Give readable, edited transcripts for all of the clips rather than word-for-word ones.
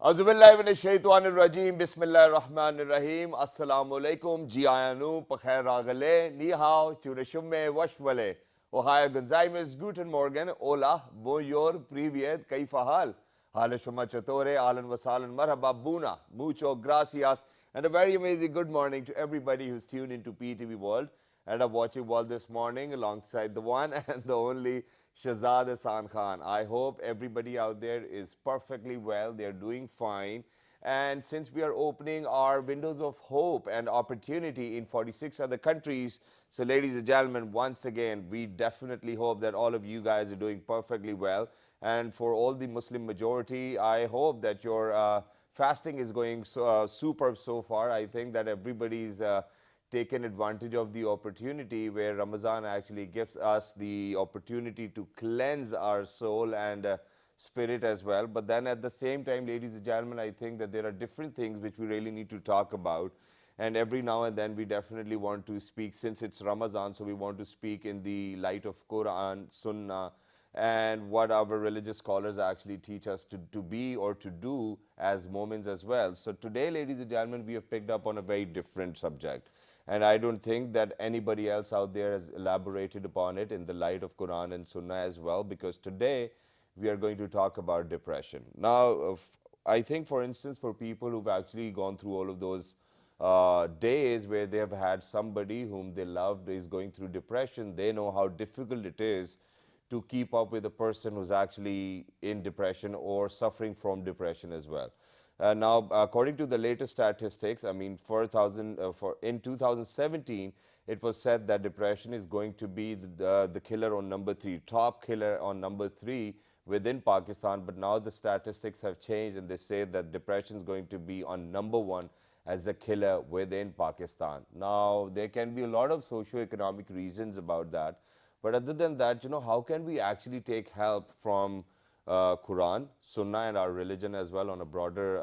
Auzubillahiminash-shaytanir-rajim. Bismillahir-rahmanir-rahim. Assalamu-alaikum. Jiayanu, Pakhair Ragale, Ni hao, Churashumme, Washwale. Ohio Gonzaimes, Guten Morgen, Ola, Boyor, Privyet, Kaifahal. Halashuma Chatore, Alan Wasalan, Marhaba Buna, Mucho Gracias, and a very amazing good morning to everybody who's tuned into PTV World and are watching World this morning alongside the one and the only Shahzad Hassan Khan. I hope everybody out there is perfectly well, they're doing fine. And since we are opening our windows of hope and opportunity in 46 other countries, so ladies and gentlemen, once again, we definitely hope that all of you guys are doing perfectly well. And for all the Muslim majority, I hope that your fasting is going superb so far. I think that everybody's taken advantage of the opportunity where Ramzan actually gives us the opportunity to cleanse our soul and spirit as well. But then at the same time, ladies and gentlemen, I think that there are different things which we really need to talk about. And every now and then we definitely want to speak, since it's Ramazan, so we want to speak in the light of Quran, Sunnah, and what our religious scholars actually teach us to be or to do as moments as well. So today, ladies and gentlemen, we have picked up on a very different subject. And I don't think that anybody else out there has elaborated upon it in the light of Quran and Sunnah as well, because today we are going to talk about depression. Now, I think, for instance, for people who've actually gone through all of those days where they have had somebody whom they loved is going through depression, they know how difficult it is to keep up with a person who's actually in depression or suffering from depression as well. Now, according to the latest statistics, I mean, in 2017, it was said that depression is going to be the killer on number 3, top killer on number 3 within Pakistan. But now the statistics have changed and they say that depression is going to be on number 1 as a killer within Pakistan. Now, there can be a lot of socio-economic reasons about that. But other than that, you know, how can we actually take help from Quran, Sunnah, and our religion as well on a broader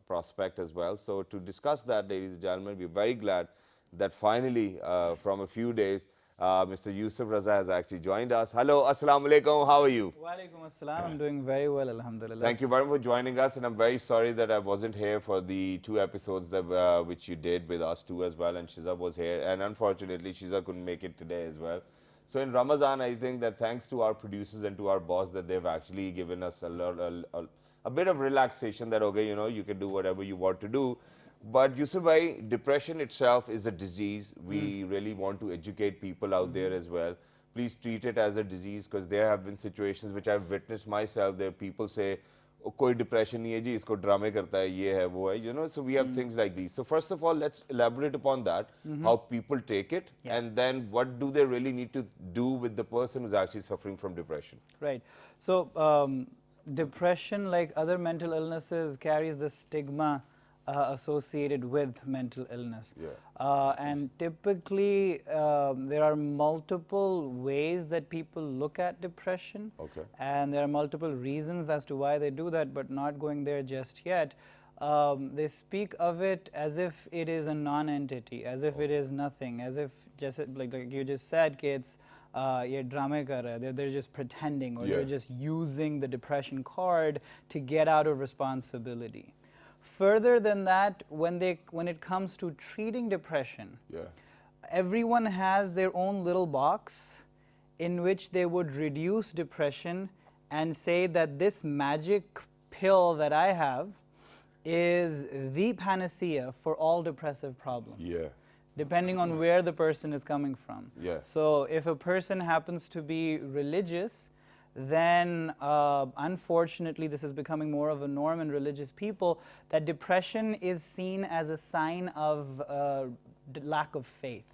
prospect as well? So to discuss that, ladies and gentlemen, we're very glad that finally, from a few days, Mr. Yusaf Raza has actually joined us. Hello, Assalamu Alaikum, how are you? Walaikum Assalam, I'm doing very well, alhamdulillah. Thank you very much for joining us, and I'm very sorry that I wasn't here for the 2 episodes that which you did with us too as well, and Shiza was here, and unfortunately Shiza couldn't make it today as well. So in Ramazan, I think that thanks to our producers and to our boss that they've actually given us a bit of relaxation that, okay, you know, you can do whatever you want to do. But Yusuf bhai, depression itself is a disease. We really want to educate people out there as well. Please treat it as a disease, because there have been situations which I've witnessed myself. There people say, oh, koi depression nahi hai ji, isko drama karta hai, ye hai, wo hai, you know, so we have things like these. So first of all, let's elaborate upon that, how people take it, and then what do they really need to do with the person who's actually suffering from depression. Right. So depression, like other mental illnesses, carries the stigma associated with mental illness. And typically there are multiple ways that people look at depression. And there are multiple reasons as to why they do that, but not going there just yet. They speak of it as if it is a non-entity, as if it is nothing, as if just like you just said, kids, ye drama kar rahe, they're just pretending, or they're just using the depression card to get out of responsibility. Further than that, when it comes to treating depression, everyone has their own little box in which they would reduce depression and say that this magic pill that I have is the panacea for all depressive problems. Depending on where the person is coming from. So if a person happens to be religious, then unfortunately this is becoming more of a norm in religious people, that depression is seen as a sign of lack of faith,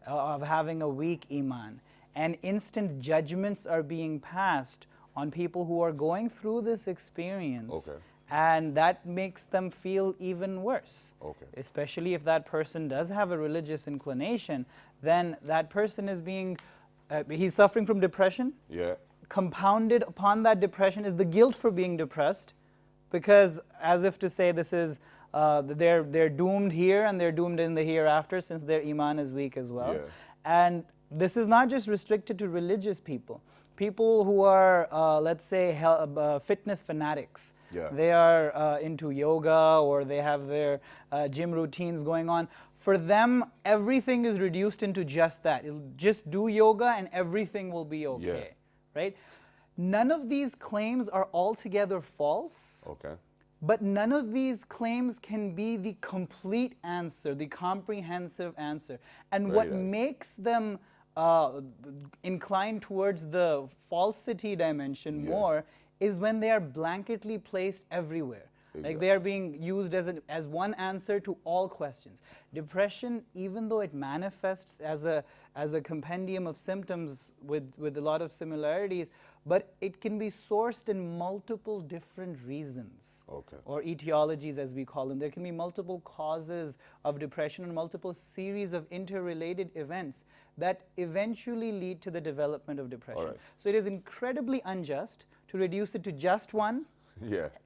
of having a weak iman. And instant judgments are being passed on people who are going through this experience. And that makes them feel even worse. Especially if that person does have a religious inclination, then that person is being, he's suffering from depression. Compounded upon that depression is the guilt for being depressed, because as if to say this is, they're doomed here and they're doomed in the hereafter, since their iman is weak as well. And this is not just restricted to religious people. People who are, let's say, fitness fanatics. Yeah. They are into yoga, or they have their gym routines going on. For them, everything is reduced into just that. It'll just do yoga and everything will be okay, right? None of these claims are altogether false. Okay. But none of these claims can be the complete answer, the comprehensive answer. And what makes them inclined towards the falsity dimension more is when they are blanketly placed everywhere. Like they are being used as one answer to all questions. Depression, even though it manifests as a compendium of symptoms with a lot of similarities, but it can be sourced in multiple different reasons, or etiologies as we call them. There can be multiple causes of depression and multiple series of interrelated events that eventually lead to the development of depression. So it is incredibly unjust to reduce it to just one,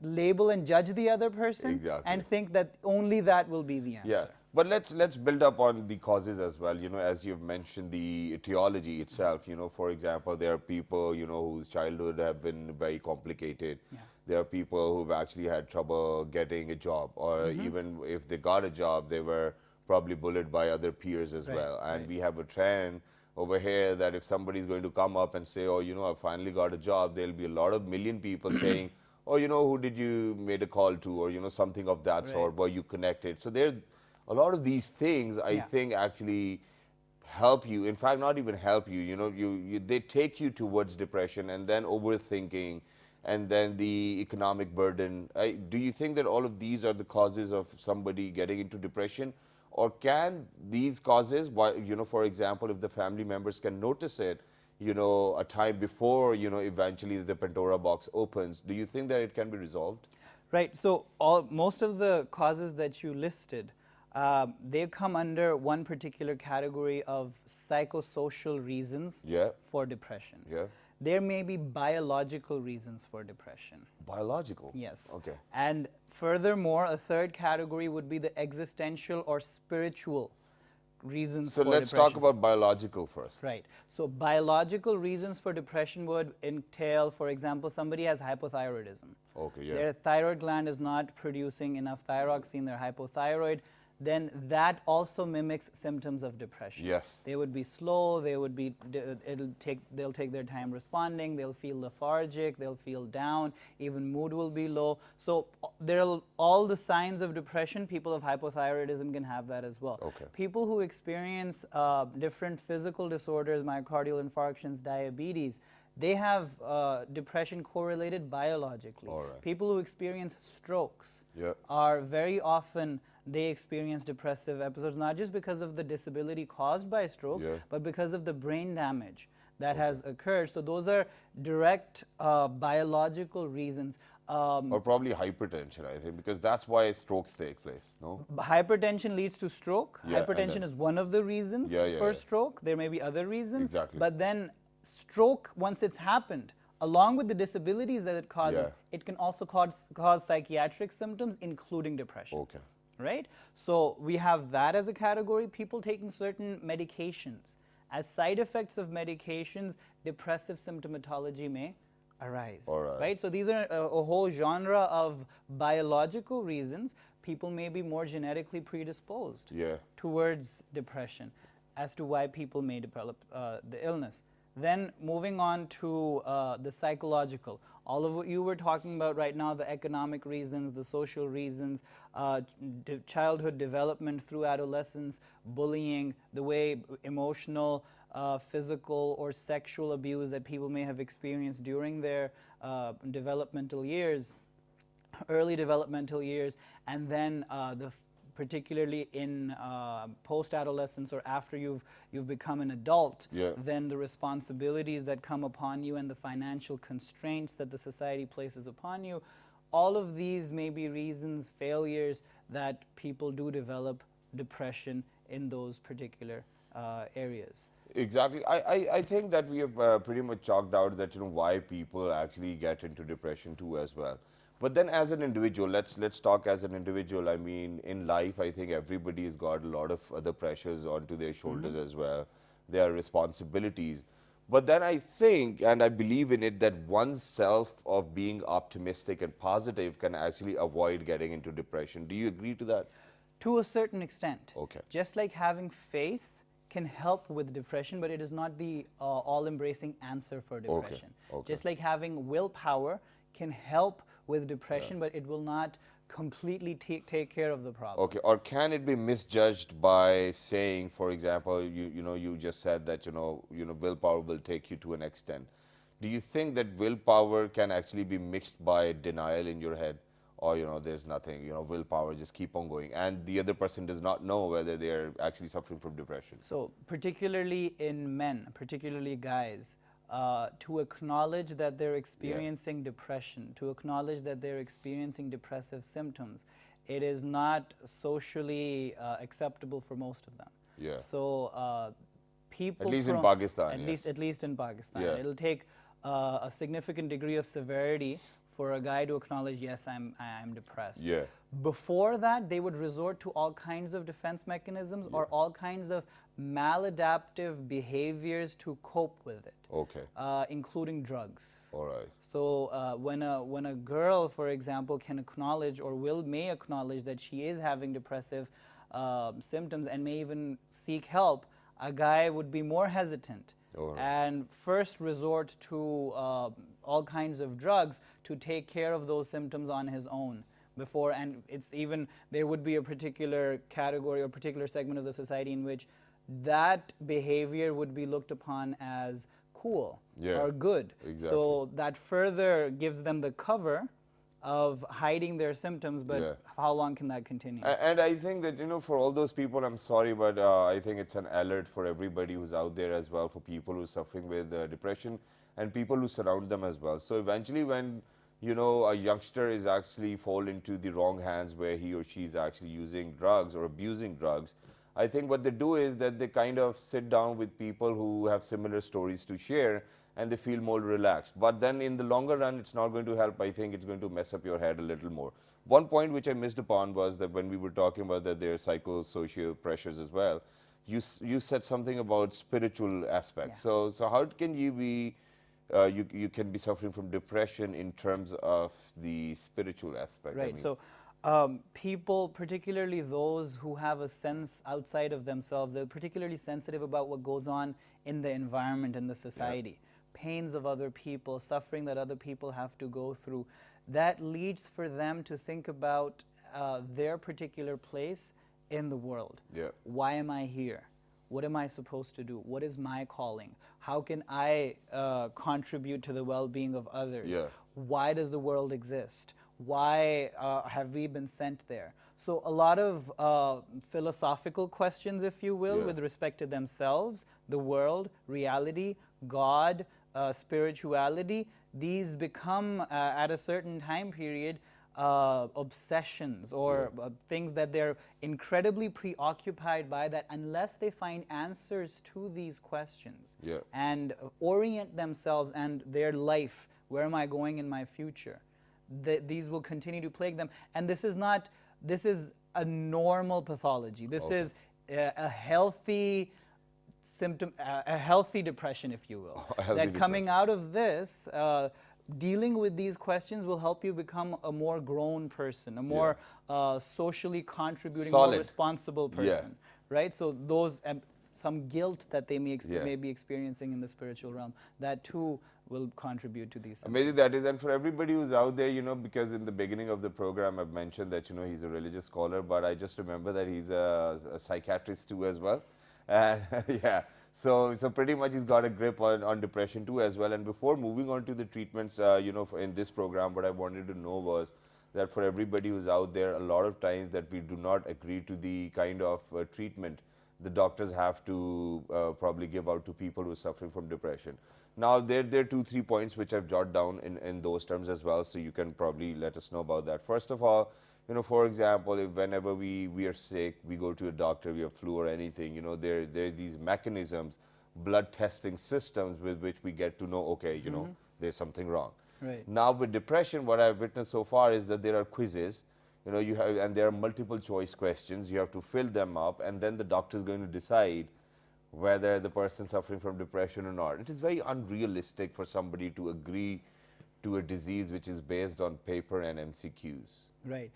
label and judge the other person, and think that only that will be the answer. Yeah, but let's build up on the causes as well. You know, as you've mentioned the etiology itself. You know, for example, there are people whose childhood have been very complicated. There are people who've actually had trouble getting a job, or even if they got a job, they were probably bullied by other peers as well. And we have a trend over here that if somebody's going to come up and say, oh, I finally got a job, there'll be a lot of million people saying, oh, who did you made a call to, or, something of that sort, were you connected? So there's a lot of these things, I think, actually help you. In fact, not even help you, they take you towards depression, and then overthinking, and then the economic burden. Do you think that all of these are the causes of somebody getting into depression? Or can these causes, for example, if the family members can notice it, a time before, eventually the Pandora box opens, do you think that it can be resolved? Right. So most of the causes that you listed, they come under one particular category of psychosocial reasons for depression. There may be biological reasons for depression. Biological? Yes. Okay. And furthermore, a third category would be the existential or spiritual reasons for depression. So let's talk about biological first. Right. So biological reasons for depression would entail, for example, somebody has hypothyroidism. Their thyroid gland is not producing enough thyroxine, they're hypothyroid. Then that also mimics symptoms of depression. They would be slow, they'll take their time responding, they'll feel lethargic, they'll feel down, even mood will be low. So all the signs of depression, people of hypothyroidism can have that as well. People who experience different physical disorders, myocardial infarctions, diabetes, they have depression correlated biologically. People who experience strokes are very often, they experience depressive episodes, not just because of the disability caused by strokes, but because of the brain damage that has occurred. So those are direct biological reasons. Or probably hypertension, I think, because that's why strokes take place, no? Hypertension leads to stroke. Hypertension is one of the reasons for stroke. There may be other reasons. But then stroke, once it's happened, along with the disabilities that it causes, it can also cause psychiatric symptoms, including depression. Right? So we have that as a category. People taking certain medications. As side effects of medications, depressive symptomatology may arise. Right? So these are a whole genre of biological reasons. People may be more genetically predisposed towards depression as to why people may develop the illness. Then moving on to the psychological. All of what you were talking about right now, the economic reasons, the social reasons, childhood development through adolescence, bullying, the way emotional, physical, or sexual abuse that people may have experienced during their developmental years, early developmental years, and then particularly in post-adolescence or after you've become an adult, then the responsibilities that come upon you and the financial constraints that the society places upon you, all of these may be reasons, failures, that people do develop depression in those particular areas. Exactly. I think that we have pretty much chalked out that why people actually get into depression too as well. But then as an individual, let's talk as an individual. I mean, in life, I think everybody's got a lot of other pressures onto their shoulders as well. There are responsibilities. But then I think, and I believe in it, that oneself of being optimistic and positive can actually avoid getting into depression. Do you agree to that? To a certain extent. Okay. Just like having faith can help with depression, but it is not the all-embracing answer for depression. Okay. Just like having willpower can help with depression, but it will not completely take care of the problem. Okay, or can it be misjudged by saying, for example, you just said that willpower will take you to an extent. Do you think that willpower can actually be mixed by denial in your head, or there's nothing, willpower, just keep on going, and the other person does not know whether they're actually suffering from depression? So particularly in men, particularly guys, to acknowledge that they're experiencing depression, to acknowledge that they're experiencing depressive symptoms, it is not socially acceptable for most of them. Yeah. So people, at least in Pakistan, at least in Pakistan, Yeah. it'll take a significant degree of severity for a guy to acknowledge, yes, I'm depressed. Yeah. Before that, they would resort to all kinds of defense mechanisms or all kinds of maladaptive behaviors to cope with it. Okay. Including drugs. All right. So when a girl, for example, can acknowledge or may acknowledge that she is having depressive symptoms and may even seek help, a guy would be more hesitant and first resort to all kinds of drugs to take care of those symptoms on his own. Before, and it's even, there would be a particular category or particular segment of the society in which that behavior would be looked upon as cool or good. Exactly. So that further gives them the cover of hiding their symptoms, but how long can that continue? And I think that, for all those people, I'm sorry, but I think it's an alert for everybody who's out there as well, for people who are suffering with depression and people who surround them as well. So eventually when a youngster is actually fall into the wrong hands where he or she is actually using drugs or abusing drugs, I think what they do is that they kind of sit down with people who have similar stories to share and they feel more relaxed. But then in the longer run, it's not going to help. I think it's going to mess up your head a little more. One point which I missed upon was that when we were talking about that there are psychosocial pressures as well, you said something about spiritual aspects. Yeah. So how can you be you can be suffering from depression in terms of the spiritual aspect? Right. So people, particularly those who have a sense outside of themselves, they're particularly sensitive about what goes on in the environment, in the society. Pains of other people, suffering that other people have to go through. That leads for them to think about their particular place in the world. Yeah. Why am I here? What am I supposed to do? What is my calling? How can I contribute to the well-being of others? Yeah. Why does the world exist? Why have we been sent there? So a lot of philosophical questions, if you will, with respect to themselves, the world, reality, God, spirituality, these become at a certain time period obsessions or things that they're incredibly preoccupied by, that unless they find answers to these questions and orient themselves and their life, where am I going in my future, these will continue to plague them. And this is a normal pathology. This is a healthy symptom, a healthy depression, if you will. That coming out of this, dealing with these questions will help you become a more grown person, a more socially contributing, more responsible person, right? So those, some guilt that they may be experiencing in the spiritual realm, that too will contribute to these symptoms. Amazing that is. And for everybody who's out there, because in the beginning of the program I've mentioned that, he's a religious scholar, but I just remember that he's a psychiatrist too as well. And so pretty much he's got a grip on depression too as well. And before moving on to the treatments, in this program, what I wanted to know was that for everybody who's out there, a lot of times that we do not agree to the kind of treatment the doctors have to probably give out to people who are suffering from depression. Now, there are 2-3 points which I've jotted down in those terms as well, so you can probably let us know about that. First of all, for example, if whenever we are sick, we go to a doctor, we have flu or anything, there are these mechanisms, blood testing systems with which we get to know, okay, there's something wrong. Right. Now, with depression, what I've witnessed so far is that there are quizzes, and there are multiple choice questions. You have to fill them up, and then the doctor is going to decide whether the person suffering from depression or not. It is very unrealistic for somebody to agree to a disease which is based on paper and MCQs. Right.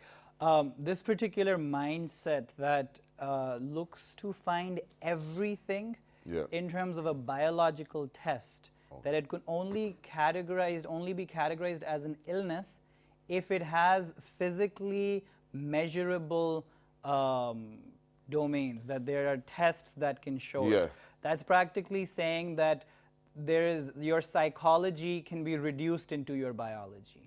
This particular mindset that looks to find everything in terms of a biological test, that it could only be categorized as an illness if it has physically measurable domains, that there are tests that can show it. That's practically saying that your psychology can be reduced into your biology.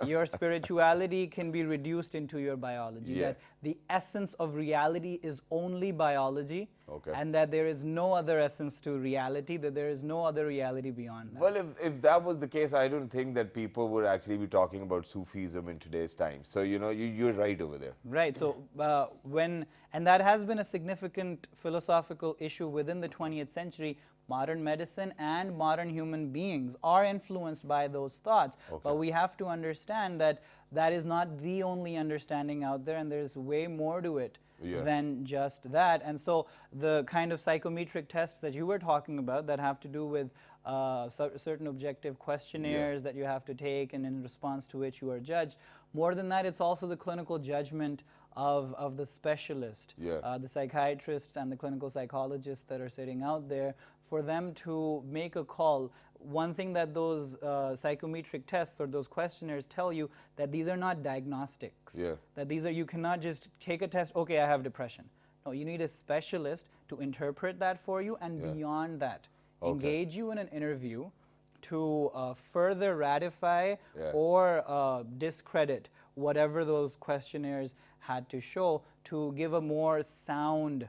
Your spirituality can be reduced into your biology. That the essence of reality is only biology, and that there is no other essence to reality, that there is no other reality beyond that. Well, if that was the case, I don't think that people would actually be talking about Sufism in today's time. So, you know, you're right over there. Right. So, and that has been a significant philosophical issue within the 20th century. Modern medicine and modern human beings are influenced by those thoughts. But we have to understand that that is not the only understanding out there, and there's way more to it than just that. And so the kind of psychometric tests that you were talking about that have to do with certain objective questionnaires that you have to take, and in response to which you are judged. More than that, it's also the clinical judgment of the specialist, the psychiatrists and the clinical psychologists that are sitting out there, for them to make a call. One thing that those psychometric tests or those questionnaires tell you, that these are not diagnostics. That these are, you cannot just take a test, okay, I have depression. No, you need a specialist to interpret that for you, and beyond that, engage you in an interview to further ratify or discredit whatever those questionnaires had to show, to give a more sound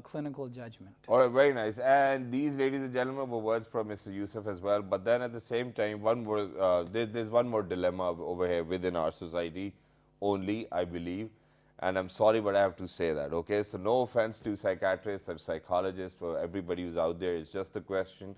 clinical judgment. All right, very nice. And these, ladies and gentlemen, were words from Mr. Yusaf as well. But then at the same time, there's one more dilemma over here within our society only, I believe. And I'm sorry, but I have to say that, okay? So no offense to psychiatrists or psychologists, for everybody who's out there. It's just a question.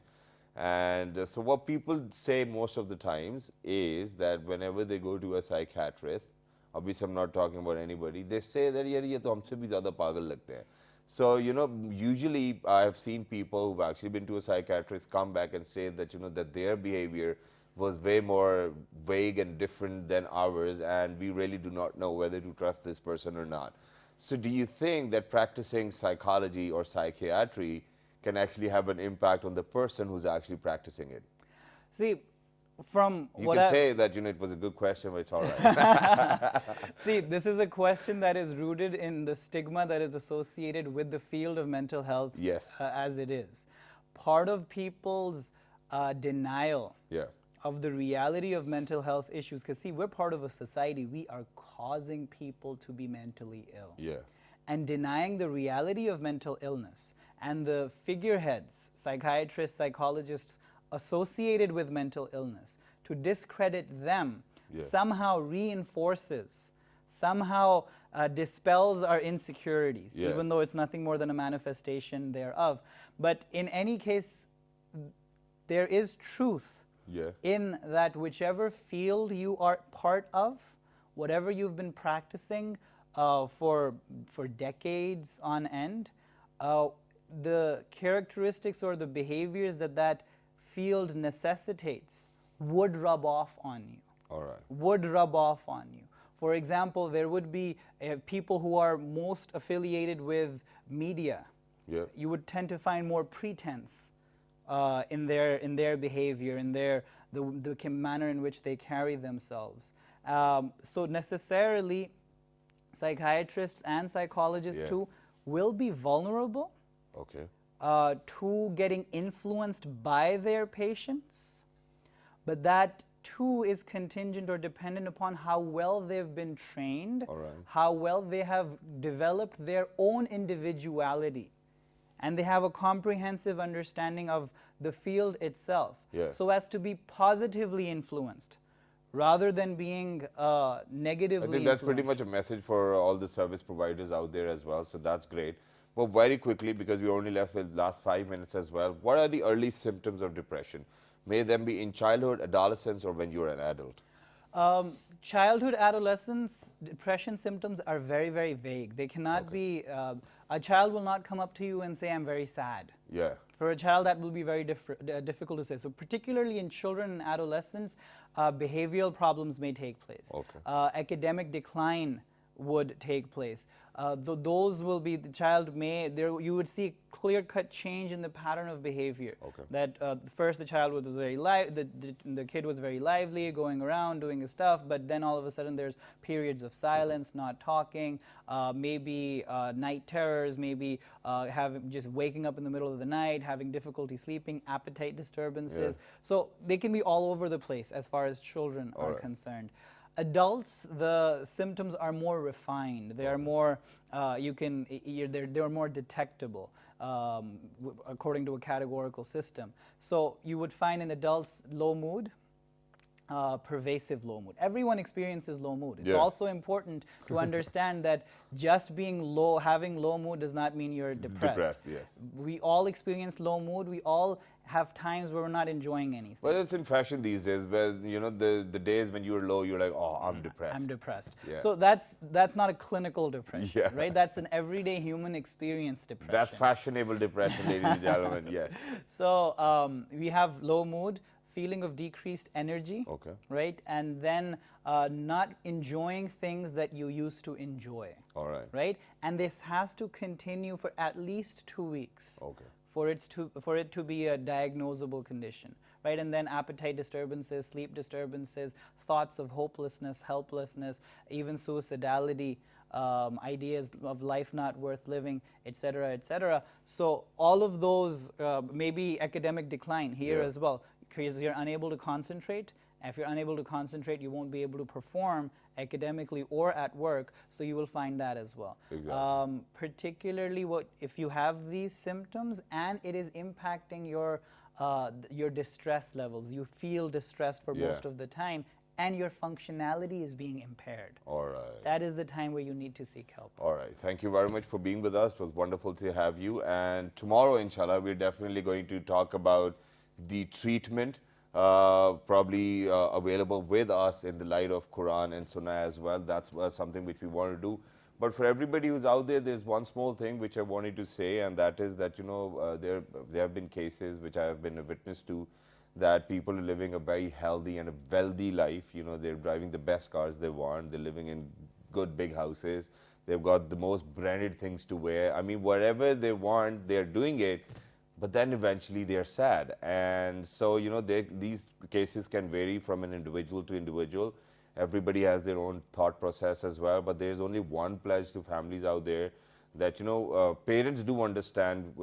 And so what people say most of the times is that whenever they go to a psychiatrist, obviously I'm not talking about anybody, they say that, yaar, ye to humse bhi zyada pagal lagte hain. So, you know, usually I have seen people who've actually been to a psychiatrist come back and say that, you know, that their behavior was way more vague and different than ours, and we really do not know whether to trust this person or not. So do you think that practicing psychology or psychiatry can actually have an impact on the person who's actually practicing it? See, from you what can say that, you know, it was a good question, but it's all right. See, this is a question that is rooted in the stigma that is associated with the field of mental health as it is. Part of people's denial of the reality of mental health issues, because see, we're part of a society, we are causing people to be mentally ill. And denying the reality of mental illness and the figureheads, psychiatrists, psychologists, associated with mental illness, to discredit them somehow reinforces, somehow dispels our insecurities, even though it's nothing more than a manifestation thereof. But in any case, there is truth in that whichever field you are part of, whatever you've been practicing for decades on end, the characteristics or the behaviors that field necessitates would rub off on you. Would rub off on you. For example, there would be people who are most affiliated with media. You would tend to find more pretense in their behavior, in the manner in which they carry themselves. So necessarily, psychiatrists and psychologists too will be vulnerable to getting influenced by their patients, but that too is contingent or dependent upon how well they've been trained, how well they have developed their own individuality, and they have a comprehensive understanding of the field itself, so as to be positively influenced rather than being negatively I think that's pretty much a message for all the service providers out there as well, so that's great. But very quickly, because we're only left with the last 5 minutes as well, what are the early symptoms of depression? May them be in childhood, adolescence, or when you're an adult? Childhood, adolescence, depression symptoms are very, very vague. They cannot be A child will not come up to you and say, I'm very sad. Yeah. For a child, that will be very difficult to say. So particularly in children and adolescents, behavioral problems may take place. Okay. Academic decline would take place. Those will be, the child may, there you would see clear-cut change in the pattern of behavior. Okay. That first the child was very the kid was very lively, going around, doing his stuff, but then all of a sudden there's periods of silence, not talking, maybe night terrors, maybe just waking up in the middle of the night, having difficulty sleeping, appetite disturbances. Yeah. So they can be all over the place as far as children are concerned. Adults, the symptoms are more refined. They are more, they're more detectable according to a categorical system. So you would find in adults low mood, pervasive low mood. Everyone experiences low mood. It's also important to understand that just being low, having low mood does not mean you're depressed. Depressed, yes. We all experience low mood. We all have times where we're not enjoying anything. Well, it's in fashion these days where, you know, the days when you're low, you're like, oh, I'm depressed. I'm depressed. Yeah. So that's not a clinical depression, Yeah. right? That's an everyday human experience depression. That's fashionable depression, ladies and gentlemen, yes. So we have low mood, feeling of decreased energy, Okay. right? And then not enjoying things that you used to enjoy, All right. right? And this has to continue for at least 2 weeks. Okay. For it to be a diagnosable condition, right? And then appetite disturbances, sleep disturbances, thoughts of hopelessness, helplessness, even suicidality, ideas of life not worth living, etc., etc. So all of those, maybe academic decline here as well, because you're unable to concentrate. If you're unable to concentrate, you won't be able to perform academically or at work, so you will find that as well. Exactly. Particularly if you have these symptoms and it is impacting your distress levels, you feel distressed for most of the time, and your functionality is being impaired. All right. That is the time where you need to seek help. All right. Thank you very much for being with us. It was wonderful to have you. And tomorrow, inshallah, we're definitely going to talk about the treatment probably available with us in the light of Quran and Sunnah as well. That's something which we want to do. But for everybody who's out there, there's one small thing which I wanted to say, and that is that, you know, there have been cases which I have been a witness to, that people are living a very healthy and a wealthy life. You know, they're driving the best cars they want, they're living in good big houses, they've got the most branded things to wear. I mean, whatever they want, they're doing it. But then eventually they are sad. And so, you know, these cases can vary from an individual to individual. Everybody has their own thought process as well. But there's only one pledge to families out there that, you know, parents do understand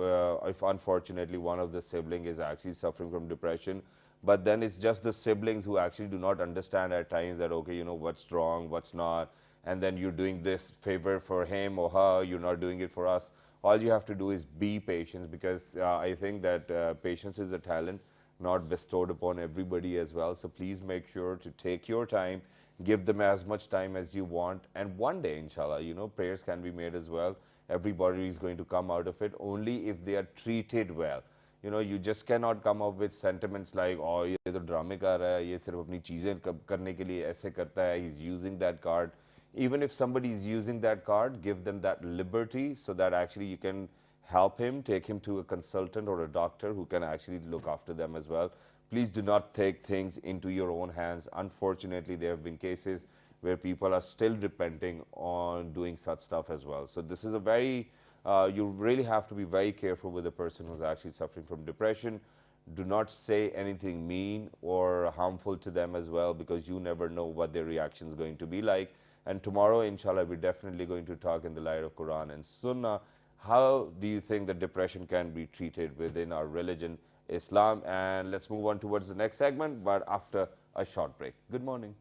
if unfortunately one of the sibling is actually suffering from depression. But then it's just the siblings who actually do not understand at times that, okay, you know, what's wrong, what's not. And then you're doing this favor for him or her, you're not doing it for us. All you have to do is be patient, because I think that patience is a talent not bestowed upon everybody as well. So please make sure to take your time, give them as much time as you want, and one day, inshallah, you know, prayers can be made as well. Everybody is going to come out of it only if they are treated well. You know, you just cannot come up with sentiments like, oh, ye to drama kar raha hai, ye sirf apni cheezein karne ke liye aise karta hai, he's using that card. Even if somebody is using that card, give them that liberty so that actually you can help him, take him to a consultant or a doctor who can actually look after them as well. Please do not take things into your own hands. Unfortunately, there have been cases where people are still repenting on doing such stuff as well. So this is a very, you really have to be very careful with a person who's actually suffering from depression. Do not say anything mean or harmful to them as well, because you never know what their reaction is going to be like. And tomorrow, inshallah, we're definitely going to talk in the light of Quran and Sunnah. How do you think that depression can be treated within our religion, Islam? And let's move on towards the next segment, but after a short break. Good morning.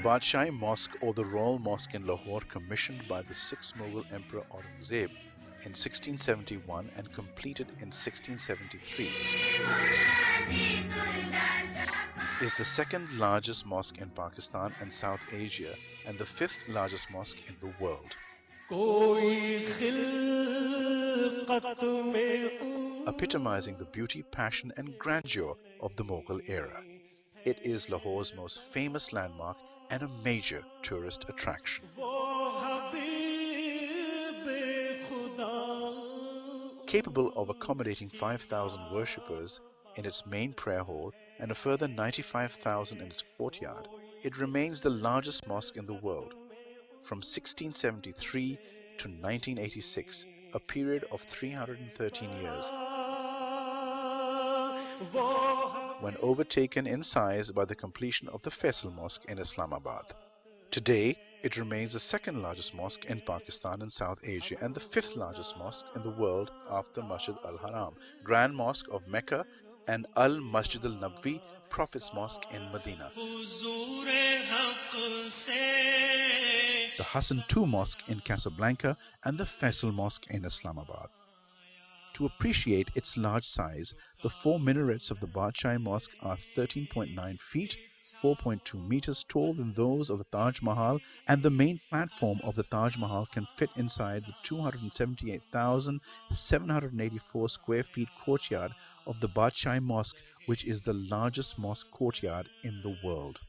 Badshai Mosque or the Royal Mosque in Lahore, commissioned by the 6th Mughal Emperor Aurangzeb in 1671 and completed in 1673, is the second largest mosque in Pakistan and South Asia and the 5th largest mosque in the world. Epitomizing the beauty, passion and grandeur of the Mughal era. It is Lahore's most famous landmark and a major tourist attraction. Capable of accommodating 5,000 worshippers in its main prayer hall and a further 95,000 in its courtyard, it remains the largest mosque in the world. From 1673 to 1986, a period of 313 years, when overtaken in size by the completion of the Faisal Mosque in Islamabad. Today, it remains the second largest mosque in Pakistan and South Asia and the 5th largest mosque in the world after Masjid al-Haram, Grand Mosque of Mecca, and Al-Masjid al-Nabwi, Prophet's Mosque in Medina. The Hassan II Mosque in Casablanca and the Faisal Mosque in Islamabad. To appreciate its large size, the 4 minarets of the Badshai Mosque are 13.9 feet, 4.2 meters taller than those of the Taj Mahal, and the main platform of the Taj Mahal can fit inside the 278,784 square feet courtyard of the Badshai Mosque, which is the largest mosque courtyard in the world.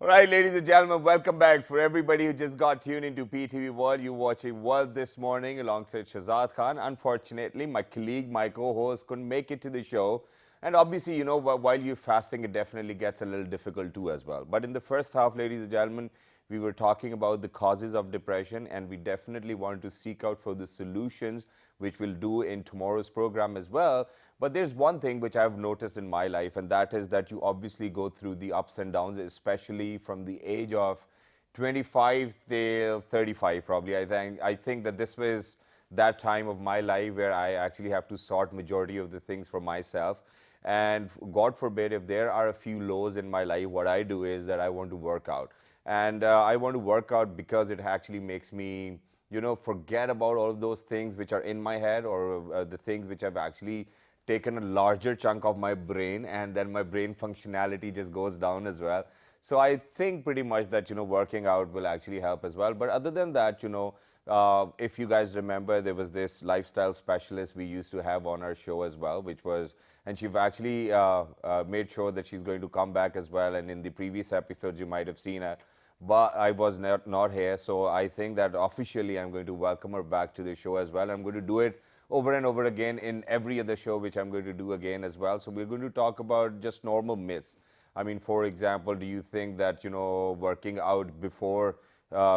All right, ladies and gentlemen, welcome back. For everybody who just got tuned into PTV World, you're watching World This Morning alongside Shahzad Khan. Unfortunately, my colleague, my co-host, couldn't make it to the show. And obviously, you know, while you're fasting, it definitely gets a little difficult too as well. But in the first half, ladies and gentlemen, we were talking about the causes of depression, and we definitely want to seek out for the solutions, which we'll do in tomorrow's program as well. But there's one thing which I've noticed in my life, and that is that you obviously go through the ups and downs, especially from the age of 25 till 35 probably. I think that this was that time of my life where I actually have to sort majority of the things for myself. And God forbid, if there are a few lows in my life, what I do is that I want to work out. And I want to work out because it actually makes me, you know, forget about all of those things which are in my head, or the things which have actually taken a larger chunk of my brain, and then my brain functionality just goes down as well. So I think pretty much that, you know, working out will actually help as well. But other than that, you know, if you guys remember, there was this lifestyle specialist we used to have on our show as well, which was, and she's actually made sure that she's going to come back as well. And in the previous episodes, you might have seen her, but I was not here. So I think that officially I'm going to welcome her back to the show as well. I'm going to do it over and over again in every other show, which I'm going to do again as well. So we're going to talk about just normal myths. I mean, for example, do you think that, you know, working out before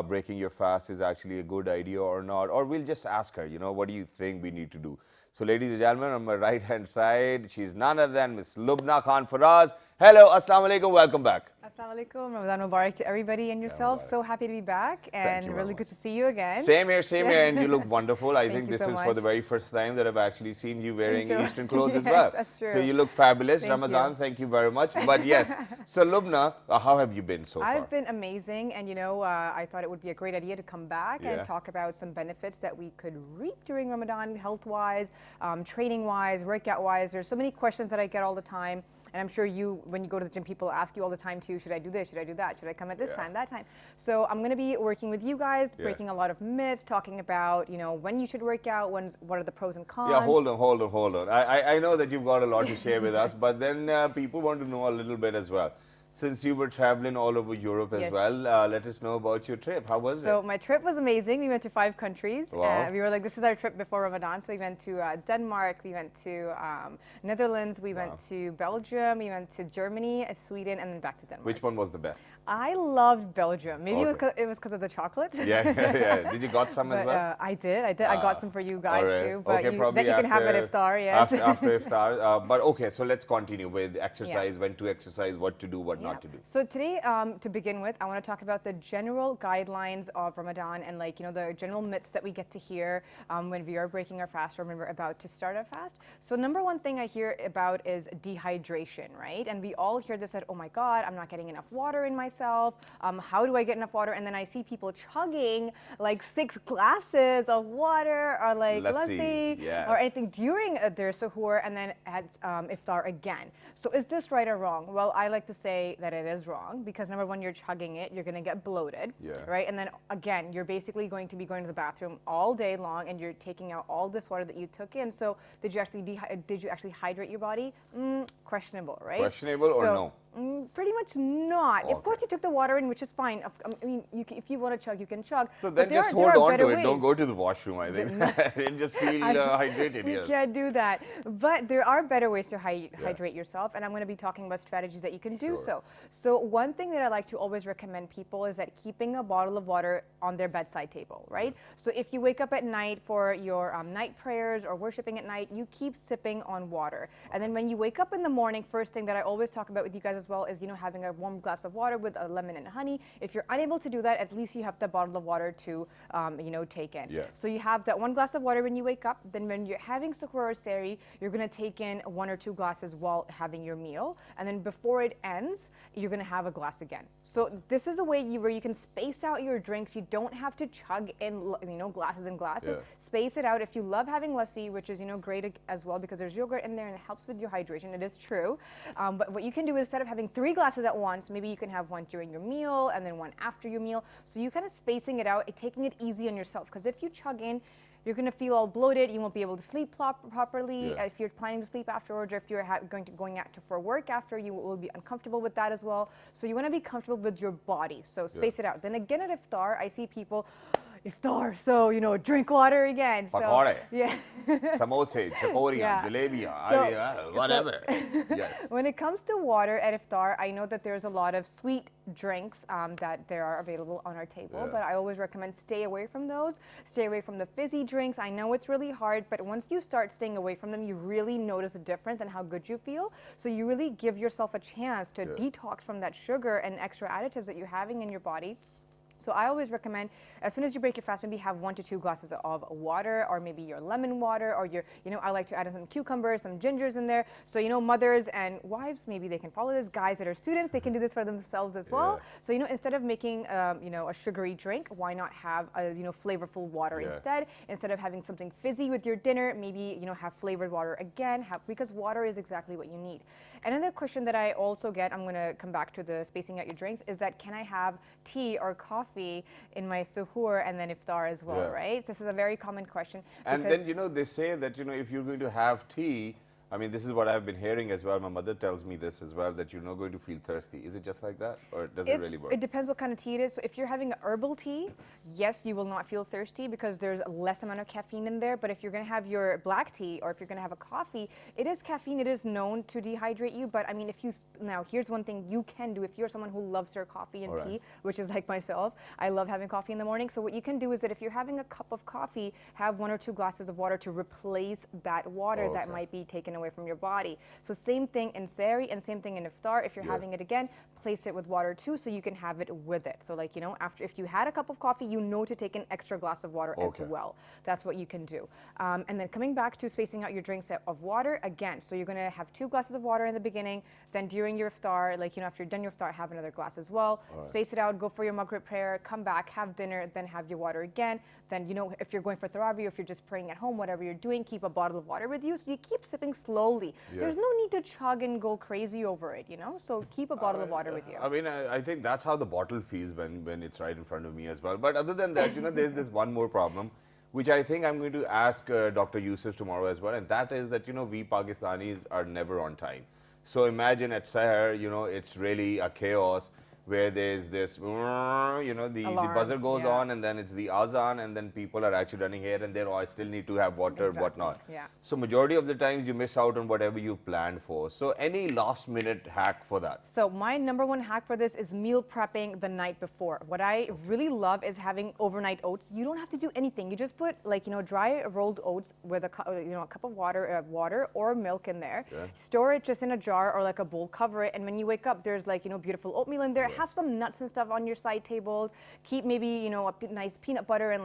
breaking your fast is actually a good idea or not? Or we'll just ask her, you know, what do you think we need to do? So ladies and gentlemen, on my right hand side, she's none other than Miss Lubna Khan Faraz. Hello, assalamu alaikum, welcome back. Assalamu alaikum, Ramadan Mubarak to everybody and yourself. So happy to be back, and really good to see you again. Same here, and you look wonderful. I think this is for the very first time that I've actually seen you wearing Eastern clothes as well. That's true. So you look fabulous. Ramzan, thank you very much. But yes, so Lubna, how have you been so far? I've been amazing, and you know, I thought it would be a great idea to come back and talk about some benefits that we could reap during Ramadan, health-wise, training-wise, workout-wise. There's so many questions that I get all the time. And I'm sure you, when you go to the gym, people ask you all the time too, should I do this, should I do that, should I come at this time, that time? So I'm going to be working with you guys, breaking a lot of myths, talking about, you know, when you should work out, what are the pros and cons. Yeah, hold on. I know that you've got a lot to share with us, but then people want to know a little bit as well. Since you were traveling all over Europe as well, let us know about your trip. How was it? So my trip was amazing. We went to 5 countries. Wow. We were like, this is our trip before Ramadan. So we went to Denmark, we went to Netherlands, we went to Belgium, we went to Germany, Sweden, and then back to Denmark. Which one was the best? I loved Belgium. Maybe Okay. it was because of the chocolates. Yeah. Did you got some as But, well? I did. I got some for you guys Alright. too. But Okay, probably that you can have at iftar. Yes. After iftar. But okay, so let's continue with exercise, Yeah. when to exercise, what to do, what Yeah. not to do. So today, to begin with, I want to talk about the general guidelines of Ramadan and the general myths that we get to hear when we are breaking our fast or when we're about to start our fast. So number one thing I hear about is dehydration, right? And we all hear this that, oh my God, I'm not getting enough water in myself. How do I get enough water? And then I see people chugging like 6 glasses of water or like lassi yes. or anything during their suhoor and then at iftar again. So is this right or wrong? Well, I like to say that it is wrong because number one, you're chugging it, you're going to get bloated, right? And then again, you're basically going to be going to the bathroom all day long and you're taking out all this water that you took in. So did you actually hydrate your body? Questionable, right? Questionable or no? Pretty much not. Okay. Of course, you took the water in, which is fine. I mean, if you want to chug, you can chug. So But then there just are- hold there are on better to it. Don't ways. go to the washroom, I think. And just feel hydrated, You yes. can't do that. But there are better ways to hydrate yourself, and I'm going to be talking about strategies that you can do so. So one thing that I like to always recommend people is that keeping a bottle of water on their bedside table, right? So if you wake up at night for your night prayers or worshiping at night, you keep sipping on water. And then when you wake up in the morning, first thing that I always talk about with you guys as well is, having a warm glass of water with a lemon and honey. If you're unable to do that, at least you have the bottle of water to, take in. Yeah. So you have that 1 glass of water when you wake up. Then when you're having suhoor or sehri, you're going to take in 1 or 2 glasses while having your meal. And then before it ends, you're going to have a glass again. So this is a way where you can space out your drinks. You don't have to chug in, glasses and glasses. Yeah. Space it out. If you love having lassi, which is, great as well because there's yogurt in there and it helps with your hydration. It is true. But what you can do is instead of having 3 glasses at once, maybe you can have 1 during your meal and then 1 after your meal. So you kind of spacing it out, taking it easy on yourself. Because if you chug in, you're going to feel all bloated. You won't be able to sleep properly. Yeah. If you're planning to sleep afterwards, or if you're going out for work after, you will be uncomfortable with that as well. So you want to be comfortable with your body. So space it out. Then again at iftar, I see people. Iftar, so drink water again. Pakode. Yeah. Samosa, chakoriyan, Yeah. jalebiyan, whatever. Yes. When it comes to water at iftar, I know that there's a lot of sweet drinks that there are available on our table, but I always recommend stay away from those. Stay away from the fizzy drinks. I know it's really hard, but once you start staying away from them, you really notice a difference in how good you feel. So you really give yourself a chance to detox from that sugar and extra additives that you're having in your body. So I always recommend, as soon as you break your fast, maybe have 1 to 2 glasses of water, or maybe your lemon water, or your, I like to add in some cucumbers, some gingers in there. So, mothers and wives, maybe they can follow this. Guys that are students, they can do this for themselves as well. So, instead of making, a sugary drink, why not have a, flavorful water instead? Instead of having something fizzy with your dinner, maybe, have flavored water again, because water is exactly what you need. Another question that I also get, I'm going to come back to the spacing out your drinks, is that can I have tea or coffee in my suhoor and then iftar as well, right? This is a very common question. And then, they say that, if you're going to have tea, I mean, this is what I've been hearing as well. My mother tells me this as well, that you're not going to feel thirsty. Is it just like that, or does it really work? It depends what kind of tea it is. So if you're having a herbal tea, yes, you will not feel thirsty because there's a less amount of caffeine in there. But if you're going to have your black tea or if you're going to have a coffee, it is caffeine. It is known to dehydrate you. But I mean, now here's one thing you can do if you're someone who loves their coffee and tea, which is like myself. I love having coffee in the morning. So what you can do is that if you're having a cup of coffee, have 1 or 2 glasses of water to replace that water that might be taken away from your body. So same thing in sehri and same thing in iftar. If you're having it again, place it with water too so you can have it with it. So after if you had a cup of coffee, to take an extra glass of water as well. That's what you can do. And then coming back to spacing out your drinks of water again. So you're going to have 2 glasses of water in the beginning. Then during your iftar, after you're done your iftar, have another glass as well. Space it out, go for your Maghrib prayer, come back, have dinner, then have your water again. Then, if you're going for Tarawih or if you're just praying at home, whatever you're doing, keep a bottle of water with you. So you keep sipping slowly. There's no need to chug and go crazy over it, So keep a bottle of water with you. I mean, I think that's how the bottle feels when it's right in front of me as well. But other than that, there's this one more problem, which I think I'm going to ask Dr. Yusuf tomorrow as well. And that is that, we Pakistanis are never on time. So imagine at Sahar, it's really a chaos. where there's this, the Alarm, buzzer goes yeah. on, and then it's the azan, and then people are actually running here and there, oh, I still need to have water, Exactly, whatnot. yeah. So majority of the times you miss out on whatever you've planned for. So any last minute hack for that? So my number one hack for this is meal prepping the night before. What I really love is having overnight oats. You don't have to do anything. You just put dry rolled oats with a cup of water or milk in there. Yeah. Store it just in a jar or like a bowl. Cover it, and when you wake up, there's beautiful oatmeal in there. Yeah. Have some nuts and stuff on your side tables. Keep maybe a nice peanut butter and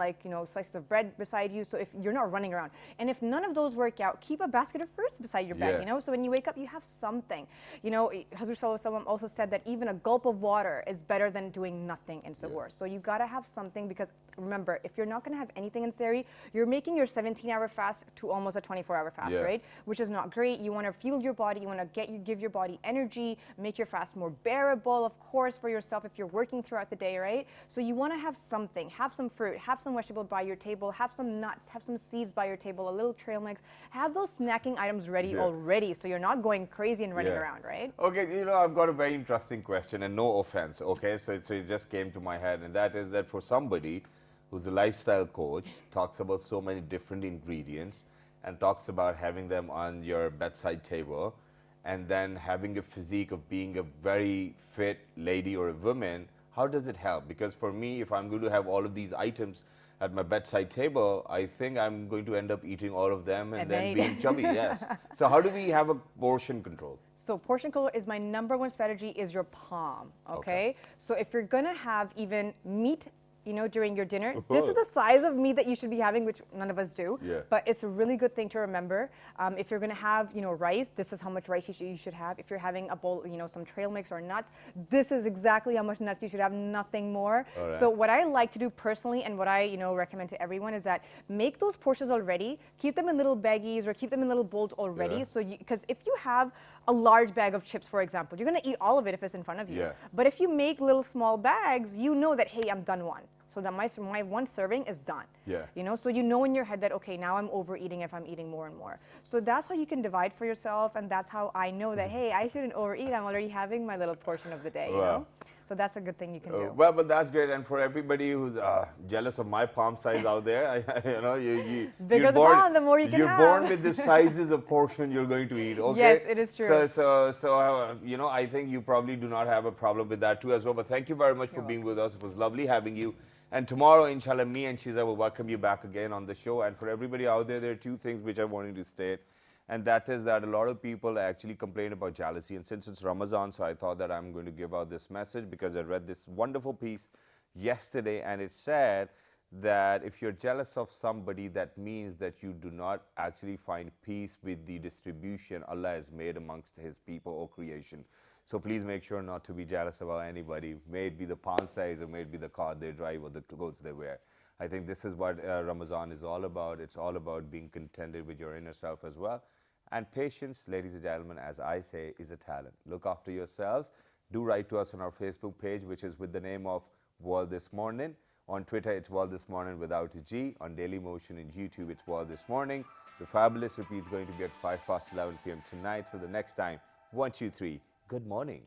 slices of bread beside you. So if you're not running around, and if none of those work out, keep a basket of fruits beside your bed. Yeah. So when you wake up, you have something. Hazur Sallallahu Alaihi Wasallam also said that even a gulp of water is better than doing nothing in Sahur. So you gotta have something, because remember, if you're not gonna have anything in Sahur, you're making your 17-hour fast to almost a 24-hour fast, Yeah. right? Which is not great. You want to fuel your body. You want to give your body energy, make your fast more bearable, of course, for yourself if you're working throughout the day, right? So you want to have something. Have some fruit. Have some vegetable by your table. Have some nuts. Have some seeds by your table. A little trail mix. Have those snacking items ready already, so you're not going crazy and running around, right? Okay, I've got a very interesting question, and no offense, okay? So it just came to my head, and that is that for somebody who's a lifestyle coach, talks about so many different ingredients, and talks about having them on your bedside table, and then having a physique of being a very fit lady or a woman, how does it help? Because for me, if I'm going to have all of these items at my bedside table, I think I'm going to end up eating all of them and then being chubby, yes. So how do we have a portion control? So portion control is my number one strategy, is your palm, okay? So if you're gonna have even meat, during your dinner, this is the size of meat that you should be having, which none of us do. Yeah. But it's a really good thing to remember. If you're gonna have, rice, this is how much rice you should have. If you're having a bowl, some trail mix or nuts, this is exactly how much nuts you should have, nothing more. Right. So what I like to do personally, and what I, recommend to everyone, is that make those portions already, keep them in little baggies or keep them in little bowls already. Yeah. So because if you have a large bag of chips, for example, you're gonna eat all of it if it's in front of you. Yeah. But if you make little small bags, you know that, hey, I'm done one. So that my one serving is done. Yeah. So you know in your head that, okay, now I'm overeating if I'm eating more and more. So that's how you can divide for yourself, and that's how I know that, hey, I shouldn't overeat. I'm already having my little portion of the day, you know? So that's a good thing you can do. Well, but that's great. And for everybody who's jealous of my palm size out there, Bigger you're the born, palm, the more you can you're have. born with the sizes of portion you're going to eat. Okay. Yes, it is true. So I think you probably do not have a problem with that too as well. But thank you very much for being with us. It was lovely having you. And tomorrow, inshallah, me and Shiza will welcome you back again on the show. And for everybody out there, there are two things which I wanted to state. And that is that a lot of people actually complain about jealousy. And since it's Ramzan, so I thought that I'm going to give out this message, because I read this wonderful piece yesterday, and it said that if you're jealous of somebody, that means that you do not actually find peace with the distribution Allah has made amongst His people or creation. So please make sure not to be jealous about anybody, may it be the palm size or may it be the car they drive or the clothes they wear. I think this is what Ramadan is all about. It's all about being contented with your inner self as well. And patience, ladies and gentlemen, as I say, is a talent. Look after yourselves. Do write to us on our Facebook page, which is with the name of World This Morning. On Twitter, it's World This Morning without a G. On Daily Motion and YouTube, it's World This Morning. The fabulous repeat is going to be at 11 p.m. tonight. So the next time, 1, 2, 3, good morning.